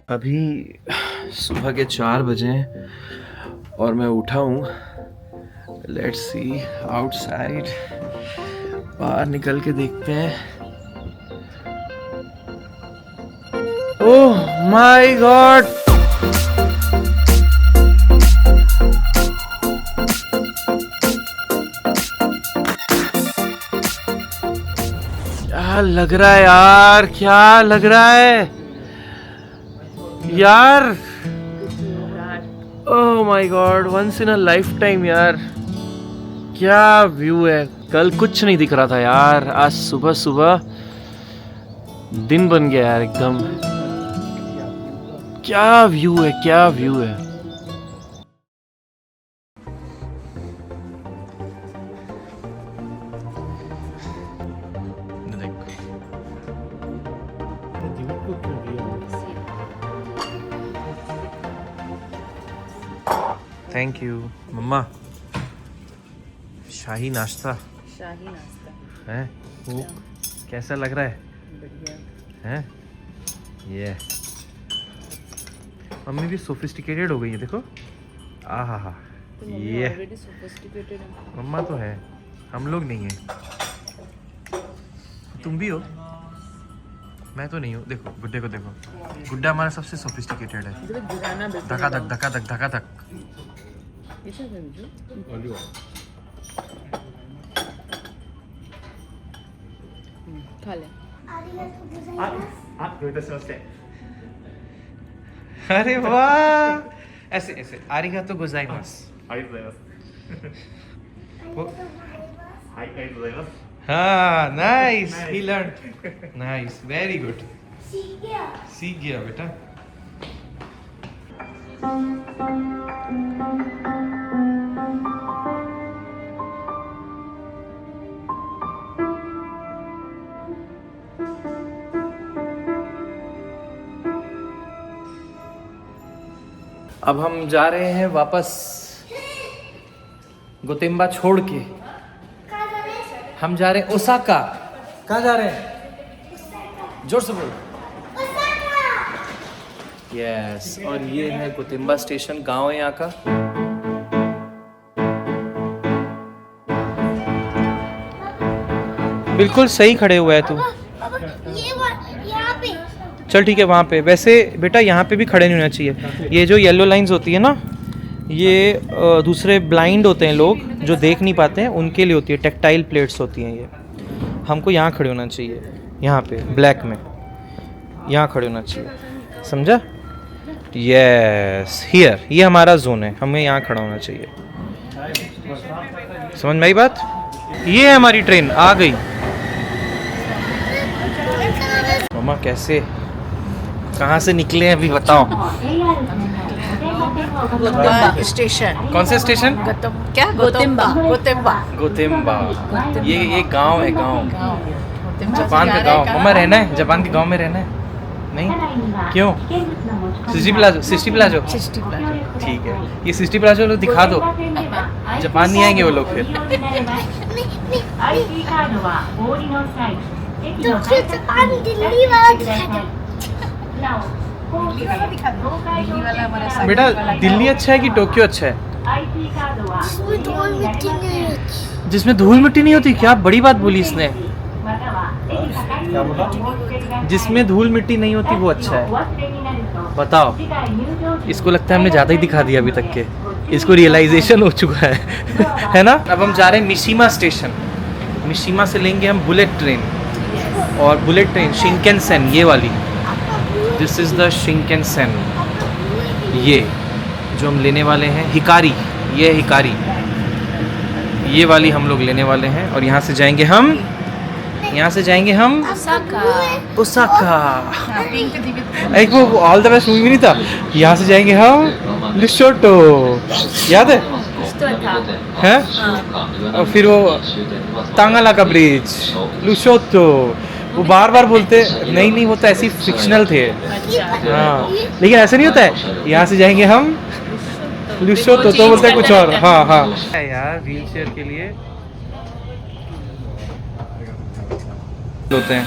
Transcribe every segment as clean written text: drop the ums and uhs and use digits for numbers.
अभी सुबह के 4 बजे हैं और मैं उठा हूँ। लेट्स सी आउटसाइड, बाहर निकल के देखते हैं। ओह माय गॉड, क्या लग रहा है यार, क्या लग रहा है यार। Oh my god, once in a lifetime यार। क्या व्यू है, कल कुछ नहीं दिख रहा था यार, आज सुबह सुबह दिन बन गया यार एकदम। क्या व्यू है, क्या व्यू है। थैंक यू मम्मा। शाही नाश्ता है वो, कैसा लग रहा है? बढ़िया है ये। मम्मी भी सोफिस्टिकेटेड हो गई है, देखो। आहा हा, ये मम्मा तो है, हम लोग नहीं है। तुम भी हो, मैं तो नहीं हूँ। देखो गुड्डे को देखो, गुड्डा हमारा सबसे सोफिस्टिकेटेड है। धका धक धका धक धका धक। खा ले। अरे वाह, ऐसे ऐसे आरिगातो गोजाइमासु। हाँ नाइस, ही लर्न। नाइस, वेरी गुड, सीख गया बेटा। अब हम जा रहे हैं वापस गोतेम्बा छोड़ के। हम जा रहे हैं ओसाका। कहाँ जा रहे हैं? जोर से बोलो। यस, और ये है गोतेम्बा स्टेशन, गांव है यहाँ का। बिल्कुल सही खड़े हुआ है तू। चल ठीक है, वहाँ पे। वैसे बेटा यहाँ पे भी खड़े नहीं होना चाहिए। ये जो येलो लाइंस होती है ना, ये दूसरे ब्लाइंड होते हैं लोग जो देख नहीं पाते हैं, उनके लिए होती है। टेक्टाइल प्लेट्स होती हैं ये। हमको यहाँ खड़े होना चाहिए, यहाँ पे ब्लैक में, यहाँ खड़े होना चाहिए, समझा? यस, हियर, ये हमारा जोन है, हमें यहाँ खड़ा होना चाहिए। समझ में आई बात? ये है हमारी ट्रेन, आ गई। मम्मा कैसे, कहाँ से निकले हैं अभी बताओ? स्टेशन। कौन से स्टेशन? क्या? गोतेम्बा। गोतेम्बा। गोतेम्बा। ये गांव है, गांव, जापान का गांव। मम्मा रहना है जापान के गांव में, रहना है? नहीं, क्यों? सिस्टी प्लाजो, सिस्टी प्लाजो, सिस्टी प्लाजो। ठीक है, ये सिस्टी प्लाजो लोग दिखा दो। जापान नहीं आएंगे वो लोग फिर। बेटा दिल्ली अच्छा है कि टोक्यो अच्छा है? जिसमें धूल मिट्टी नहीं होती। क्या बड़ी बात बोली इसने। जिसमें धूल मिट्टी नहीं होती वो अच्छा है। बताओ, इसको लगता है हमने ज़्यादा ही दिखा दिया अभी तक के, इसको रियलाइजेशन हो चुका है ना? अब हम जा रहे हैं मिशिमा स्टेशन। मिशिमा से लेंगे हम बुलेट ट्रेन, और बुलेट ट्रेन शिंकेनसेन, ये वाली। दिस इज़ द शिंकेनसेन, ये जो हम लेने वाले हैं। हिकारी, ये हिकारी, ये वाली हम लोग लेने वाले हैं। और यहाँ से जाएंगे हम, यहाँ से जाएंगे हम ओसाका। एक वो ऑल द बेस्ट मूवी नहीं था? यहाँ से जाएंगे हम लिशोटो, याद है? हैं? और फिर वो तांगाला का ब्रिज, लुशोतो। वो बार बार बोलते, नहीं नहीं वो तो ऐसी फिक्शनल थे। हाँ, लेकिन ऐसे नहीं होता है। यहाँ से जाएंगे हम लुशोतो, तो बोलते हैं कुछ और। हाँ हाँ यार, व्हील चेयर के लिए होते हैं।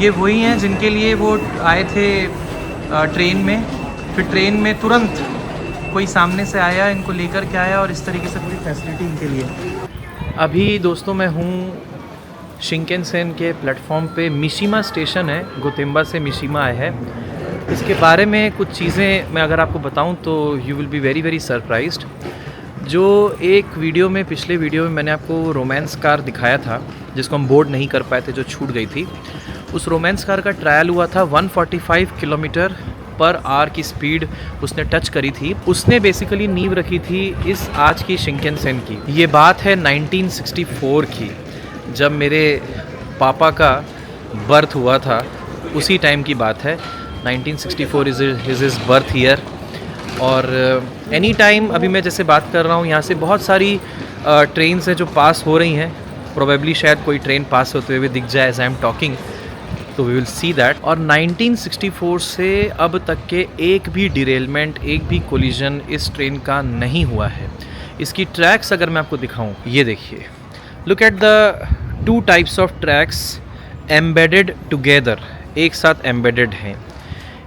ये वही हैं जिनके लिए वो आए थे ट्रेन में, फिर ट्रेन में तुरंत कोई सामने से आया, इनको लेकर के आया और इस तरीके से पूरी फैसिलिटी इनके लिए। अभी दोस्तों मैं हूँ शिंकेनसेन के प्लेटफॉर्म पे, मिशिमा स्टेशन है, गोतेम्बा से मिशिमा है। इसके बारे में कुछ चीज़ें मैं अगर आपको बताऊं तो you will be very very surprised. जो एक वीडियो में, पिछले वीडियो में मैंने आपको रोमांस कार दिखाया था जिसको हम बोर्ड नहीं कर पाए थे, जो छूट गई थी, उस रोमांस कार का ट्रायल हुआ था। 145 किलोमीटर पर आवर की स्पीड उसने टच करी थी। उसने बेसिकली नींव रखी थी इस आज की शिंकेनसेन की। ये बात है 1964 की, जब मेरे पापा का बर्थ हुआ था, उसी टाइम की बात है। 1964 इज़ हिज बर्थ ईयर। और एनी टाइम अभी मैं जैसे बात कर रहा हूँ, यहाँ से बहुत सारी ट्रेन्स हैं जो पास हो रही हैं। प्रोबेबली शायद कोई ट्रेन पास होते हुए दिख जाए एज आई एम टॉकिंग, तो वी विल सी दैट। और 1964 से अब तक के एक भी डिरेलमेंट, एक भी कोलिजन इस ट्रेन का नहीं हुआ है। इसकी ट्रैक्स अगर मैं आपको दिखाऊं, ये देखिए, look at the 2 types of tracks embedded together, एक साथ एम्बेडेड हैं।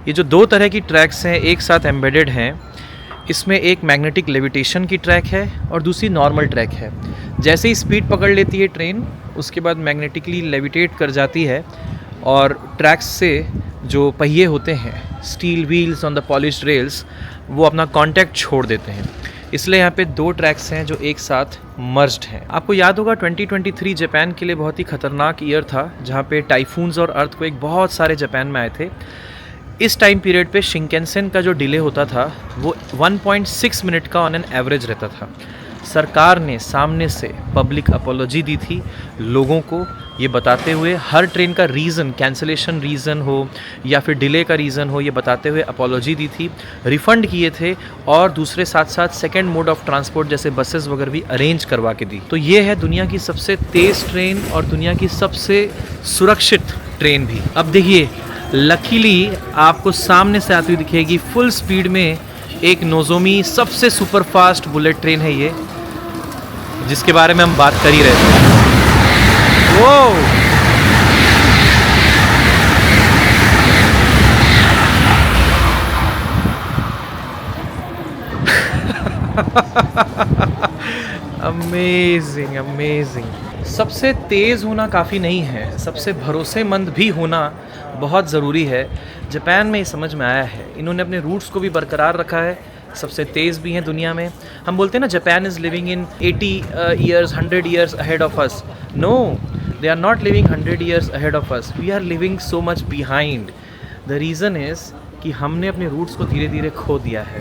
ये जो 2 तरह की ट्रैक्स हैं एक साथ एम्बेडेड हैं, इसमें एक मैग्नेटिक लेविटेशन की ट्रैक है और दूसरी नॉर्मल ट्रैक है। जैसे ही स्पीड पकड़ लेती है ट्रेन, उसके बाद मैग्नेटिकली लेविटेट कर जाती है और ट्रैक्स से जो पहिए होते हैं, steel wheels on the polished rails, वो अपना कांटेक्ट छोड़ देते हैं। इसलिए यहाँ पे 2 ट्रैक्स हैं जो एक साथ मर्ज्ड हैं। आपको याद होगा 2023 जापान के लिए बहुत ही ख़तरनाक ईयर था, जहाँ पे टाइफून्स और अर्थक्वेक बहुत सारे जापान में आए थे। इस टाइम पीरियड पे शिंकेनसेन का जो डिले होता था वो 1.6 मिनट का ऑन एन एवरेज रहता था। सरकार ने सामने से पब्लिक अपॉलॉजी दी थी लोगों को, ये बताते हुए, हर ट्रेन का रीज़न, कैंसलेशन रीज़न हो या फिर डिले का रीज़न हो, ये बताते हुए अपॉलॉजी दी थी, रिफ़ंड किए थे और दूसरे साथ साथ सेकंड मोड ऑफ ट्रांसपोर्ट जैसे बसेस वगैरह भी अरेंज करवा के दी। तो ये है दुनिया की सबसे तेज़ ट्रेन और दुनिया की सबसे सुरक्षित ट्रेन भी। अब देखिए, लकीली आपको सामने से आती हुई दिखेगी फुल स्पीड में एक नोज़ोमी, सबसे सुपर फास्ट बुलेट ट्रेन है ये, जिसके बारे में हम बात कर ही रहे थे। वो अमेजिंग अमेजिंग। सबसे तेज़ होना काफ़ी नहीं है, सबसे भरोसेमंद भी होना बहुत ज़रूरी है। जापान में ये समझ में आया है, इन्होंने अपने रूट्स को भी बरकरार रखा है, सबसे तेज़ भी हैं दुनिया में। हम बोलते हैं ना Japan is living in 80 years 100 years ahead of us. No, they are not living 100 years ahead of us, we are living so much behind. The reason is कि हमने अपने रूट्स को धीरे धीरे खो दिया है।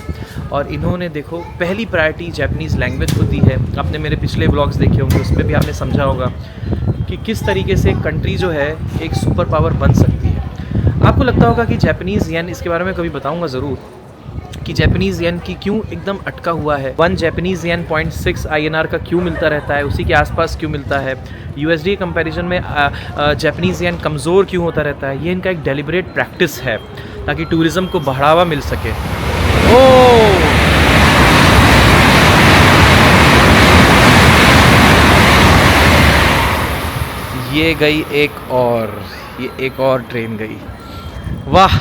और इन्होंने देखो, पहली प्रायोरिटी जापानीज़ लैंग्वेज को दी है। आपने मेरे पिछले व्लॉग्स देखे होंगे, उसमें भी आपने समझा होगा कि किस तरीके से कंट्री जो है एक सुपर पावर बन सकती है। आपको लगता होगा कि जापानीज़ येन, इसके बारे में कभी बताऊंगा ज़रूर कि जापानीज़ येन की क्यों एकदम अटका हुआ है। 1 जापानीज़ येन 0.6 INR का क्यों मिलता रहता है, उसी के आसपास क्यों मिलता है। USD कंपैरिजन में जापानीज़ येन कमज़ोर क्यों होता रहता है। ये इनका एक डेलिब्रेट प्रैक्टिस है ताकि टूरिज़्म को बढ़ावा मिल सके। ओह, ये गई एक और ट्रेन गई। वाह,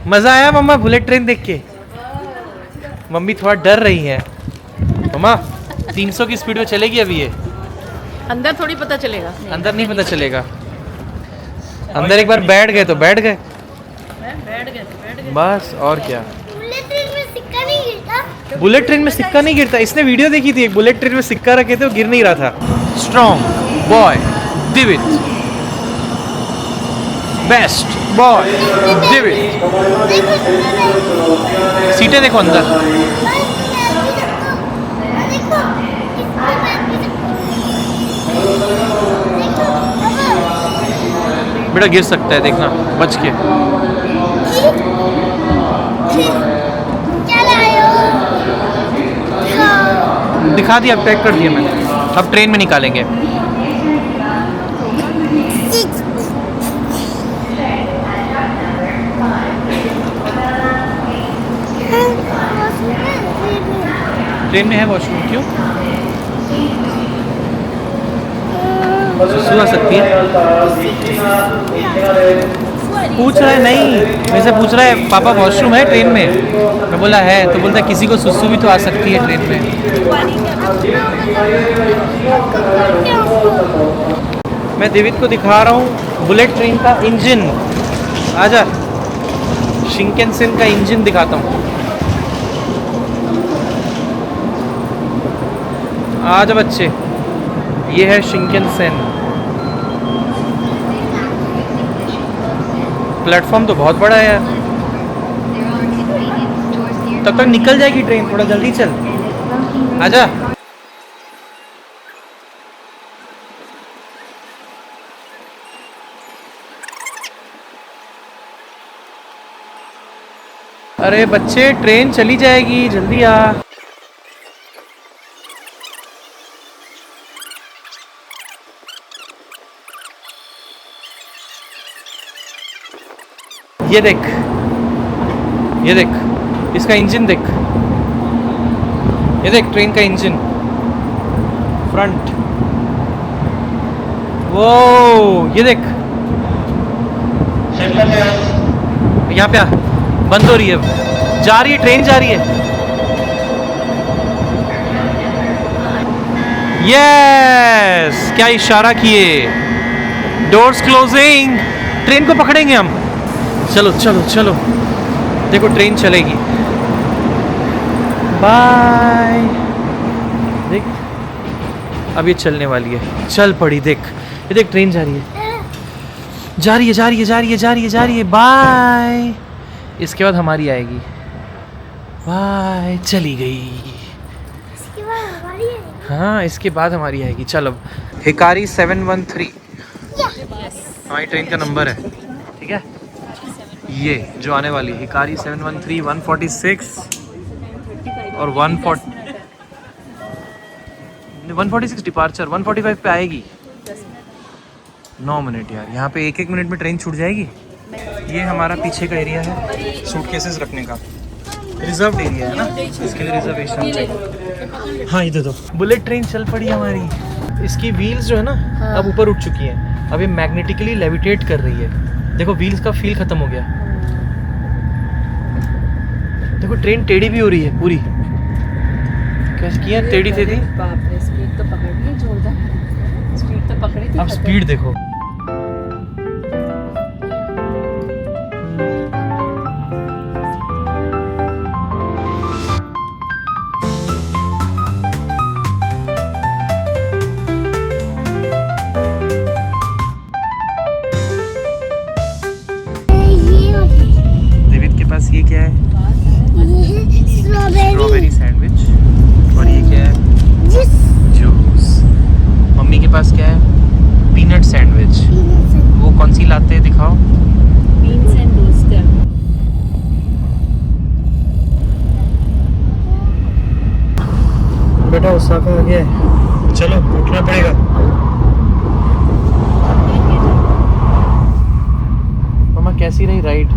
मज़ा आया मम्मा बुलेट ट्रेन देख के? मम्मी थोड़ा डर रही है। मम्मा 300 की स्पीड में चलेगी अभी ये? अंदर थोड़ी पता चलेगा। अंदर नहीं पता चलेगा। अंदर एक बार बैठ गए तो बैठ गए, बैठ गए बस। और क्या, बुलेट ट्रेन में सिक्का नहीं गिरता। बुलेट ट्रेन में सिक्का नहीं गिरता। इसने वीडियो देखी थी, एक बुलेट ट्रेन में सिक्का रखे थे, वो गिर नहीं रहा था। Strong boy दिवित, best boy दिवित। सीटें देखो अंदर। बेटा गिर सकता है, देखना बच के। दिखा दिया, पैक कर दिया मैंने, अब ट्रेन में निकालेंगे। ट्रेन में है वॉशरूम? क्यों? सुसु आ सकती है? पूछ रहा है, नहीं मेरे से पूछ रहा है पापा वॉशरूम है ट्रेन में? मैं बोला है, तो बोलता है किसी को सुसु भी तो आ सकती है ट्रेन में। मैं देवित को दिखा रहा हूँ बुलेट ट्रेन का इंजन। आजा, शिंकेनसेन का इंजन दिखाता हूँ। आजा बच्चे, ये है शिंकेनसेन। प्लेटफॉर्म तो बहुत बड़ा है यार। तब तक निकल जाएगी ट्रेन, थोड़ा जल्दी चल। आजा। अरे बच्चे, ट्रेन चली जाएगी, जल्दी आ। ये देख, ये देख, इसका इंजन देख, ये देख ट्रेन का इंजन फ्रंट। वो ये देख, यहाँ पे आ, बंद हो रही है, जा रही है ट्रेन, जा रही है। यस, क्या इशारा किए, डोर्स क्लोजिंग। ट्रेन को पकड़ेंगे हम। चलो चलो चलो, देखो ट्रेन चलेगी। बाय। देख, अब ये चलने वाली है, चल पड़ी। देख, ये देख ट्रेन जा रही है, जा रही है, जा रही है, जा रही है, जा रही है, जा रही है। बाय। इसके बाद हमारी आएगी। बाय, चली गई। इसके बाद हमारी है। हाँ, इसके बाद हमारी आएगी। चल अब हिकारी 713 हमारी ट्रेन का नंबर है, ठीक है। ये जो आने वाली है हिकारी 713 146 और 146 डिपार्चर 145 पे आएगी। 9 मिनट यार, यहाँ पे 1-1 मिनट में ट्रेन छूट जाएगी। ये हमारा पीछे का एरिया है सूटकेसेस रखने का, रिजर्व एरिया है ना, इसके लिए रिजर्वेशन चाहिए। हाँ, इधर दो। बुलेट ट्रेन चल पड़ी हमारी। इसकी व्हील्स जो है ना, अब ऊपर उठ चुकी हैं। अब ये मैग्नेटिकली लेविटेट कर रही है। देखो व्हील्स का फील खत्म हो गया। देखो ट्रेन टेढ़ी भी हो रही है पूरी। कैसे किया, टेढ़ी थे थी। बाप रे, स्पीड तो पकड़ ली जोरदार, स्पीड तो पकड़ी थी। अब स्पीड देखो। देवित के पास ये क्या है? Strawberry sandwich. और ये क्या है? जूस। मम्मी के पास क्या है? Peanut sandwich. वो कौन सी लाते हैं, दिखाओ। Beans and roaster. बेटा ओसाका आ गया है, चलो उठना पड़ेगा। मम्मा कैसी रही राइड?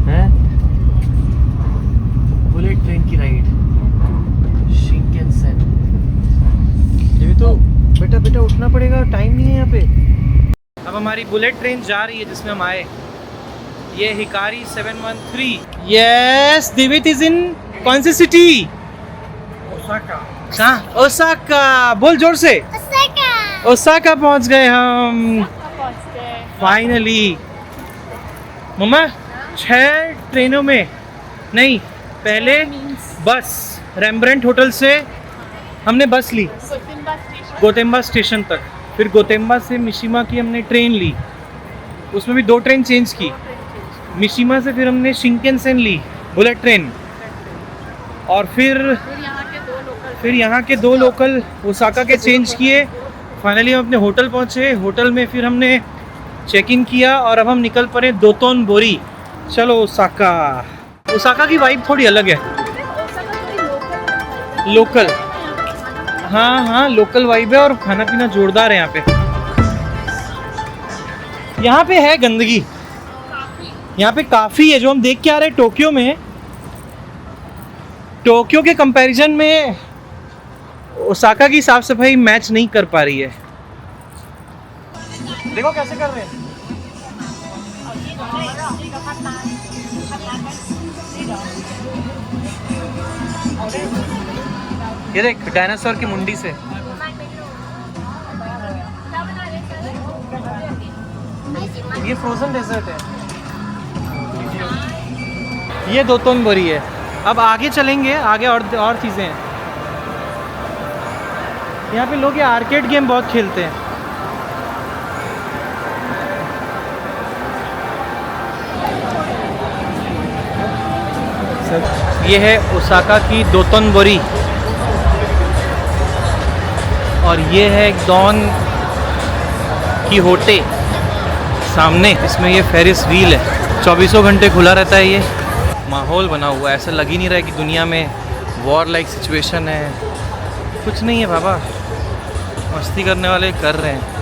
हैं? बुलेट ट्रेन की राइड, शिंकेनसेन। ये भी तो बेटा, बेटा उठना पड़ेगा, टाइम नहीं है यहाँ पे। अब हमारी बुलेट ट्रेन जा रही है जिसमें हम आए। ये हिकारी 713। यस, देवित इज इन कौन सी सिटी? ओसाका। कहाँ? ओसाका। बोल जोर से। ओसाका पहुंच गए हम फाइनली। मम्मा 6 ट्रेनों में नहीं, पहले बस रेम्ब्रेंट होटल से हमने बस ली गोतेम्बा स्टेशन तक, फिर गोतेम्बा से मिशिमा की हमने ट्रेन ली, उसमें भी 2 ट्रेन चेंज की। मिशिमा से फिर हमने शिंकेनसेन ली बुलेट ट्रेन, और फिर यहाँ के 2 लोकल ओसाका के चेंज किए। फाइनली हम अपने होटल पहुँचे। होटल में फिर हमने चेक इन किया और अब हम निकल पड़े दोतोन बोरी। चलो ओसाका। ओसाका की वाइब थोड़ी अलग है, लोकल। हाँ हाँ, लोकल वाइब है और खाना पीना जोरदार है यहाँ पे। यहाँ पे है गंदगी, यहाँ पे काफ़ी है। जो हम देख के आ रहे हैं टोक्यो में, टोक्यो के कंपैरिजन में ओसाका की साफ सफाई मैच नहीं कर पा रही है। देखो कैसे कर रहे हैं। ये देख डायनासोर की मुंडी से। ये फ्रोजन डेजर्ट है। ये दोतोनबोरी है। अब आगे चलेंगे, आगे और चीज़ें हैं। यहाँ पे लोग ये आर्केड गेम बहुत खेलते हैं। ये है ओसाका की दोतोनबोरी और ये है डॉन कीहोटे सामने। इसमें ये फेरिस व्हील है, 24 घंटे खुला रहता है। ये माहौल बना हुआ है, ऐसा लग ही नहीं रहा है कि दुनिया में वॉर लाइक सिचुएशन है। कुछ नहीं है बाबा, मस्ती करने वाले कर रहे हैं।